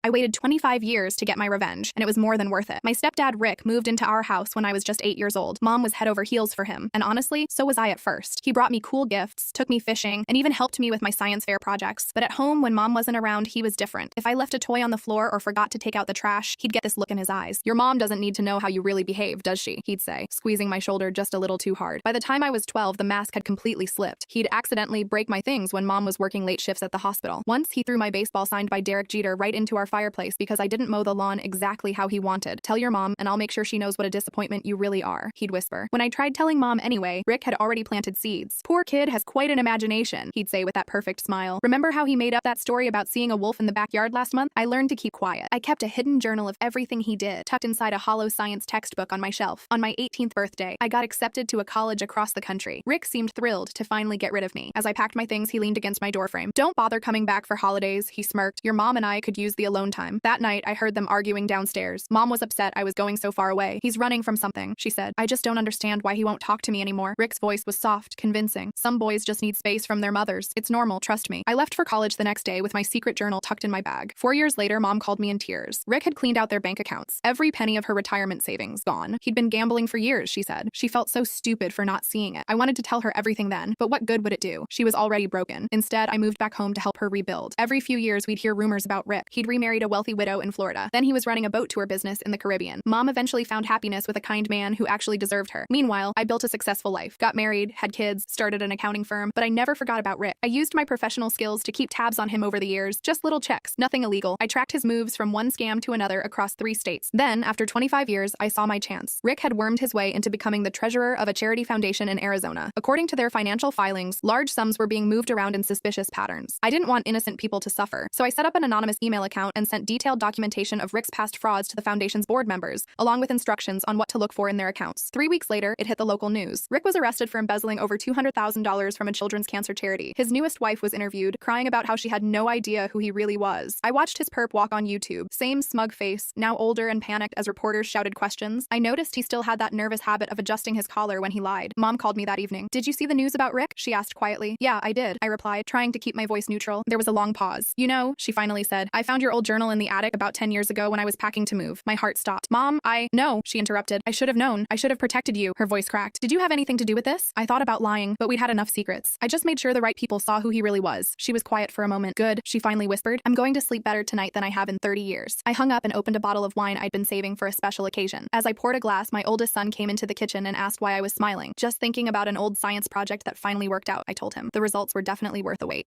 I waited 25 years to get my revenge, and it was more than worth it. My stepdad, Rick, moved into our house when I was just 8 years old. Mom was head over heels for him, and honestly, so was I at first. He brought me cool gifts, took me fishing, and even helped me with my science fair projects. But at home, when Mom wasn't around, he was different. If I left a toy on the floor or forgot to take out the trash, he'd get this look in his eyes. "Your mom doesn't need to know how you really behave, does she?" he'd say, squeezing my shoulder just a little too hard. By the time I was 12, the mask had completely slipped. He'd accidentally break my things when Mom was working late shifts at the hospital. Once, he threw my baseball signed by Derek Jeter right into our fireplace because I didn't mow the lawn exactly how he wanted. "Tell your mom, and I'll make sure she knows what a disappointment you really are," he'd whisper. When I tried telling Mom anyway, Rick had already planted seeds. "Poor kid has quite an imagination," he'd say with that perfect smile. "Remember how he made up that story about seeing a wolf in the backyard last month?" I learned to keep quiet. I kept a hidden journal of everything he did, tucked inside a hollow science textbook on my shelf. On my 18th birthday, I got accepted to a college across the country. Rick seemed thrilled to finally get rid of me. As I packed my things, he leaned against my doorframe. "Don't bother coming back for holidays," he smirked. "Your mom and I could use the alone time." That night, I heard them arguing downstairs. Mom was upset I was going so far away. "He's running from something," she said. "I just don't understand why he won't talk to me anymore." Rick's voice was soft, convincing. "Some boys just need space from their mothers. It's normal, trust me." I left for college the next day with my secret journal tucked in my bag. 4 years later, Mom called me in tears. Rick had cleaned out their bank accounts. Every penny of her retirement savings gone. He'd been gambling for years, she said. She felt so stupid for not seeing it. I wanted to tell her everything then, but what good would it do? She was already broken. Instead, I moved back home to help her rebuild. Every few years, we'd hear rumors about Rick. He'd remarried a wealthy widow in Florida. Then he was running a boat tour business in the Caribbean. Mom eventually found happiness with a kind man who actually deserved her. Meanwhile, I built a successful life, got married, had kids, started an accounting firm, but I never forgot about Rick. I used my professional skills to keep tabs on him over the years, just little checks, nothing illegal. I tracked his moves from one scam to another across 3 states. Then, after 25 years, I saw my chance. Rick had wormed his way into becoming the treasurer of a charity foundation in Arizona. According to their financial filings, large sums were being moved around in suspicious patterns. I didn't want innocent people to suffer, so I set up an anonymous email account and sent detailed documentation of Rick's past frauds to the foundation's board members, along with instructions on what to look for in their accounts. 3 weeks later, it hit the local news. Rick was arrested for embezzling over $200,000 from a children's cancer charity. His newest wife was interviewed, crying about how she had no idea who he really was. I watched his perp walk on YouTube. Same smug face, now older and panicked as reporters shouted questions. I noticed he still had that nervous habit of adjusting his collar when he lied. Mom called me that evening. "Did you see the news about Rick?" she asked quietly. "Yeah, I did," I replied, trying to keep my voice neutral. There was a long pause. "You know," she finally said, "I found your old journal in the attic about 10 years ago when I was packing to move." My heart stopped. "Mom, No," she interrupted. "I should have known. I should have protected you." Her voice cracked. "Did you have anything to do with this?" I thought about lying, but we'd had enough secrets. I just made sure the right people saw who he really was. She was quiet for a moment. "Good," she finally whispered. "I'm going to sleep better tonight than I have in 30 years. I hung up and opened a bottle of wine I'd been saving for a special occasion. As I poured a glass, my oldest son came into the kitchen and asked why I was smiling. "Just thinking about an old science project that finally worked out," I told him. "The results were definitely worth the wait."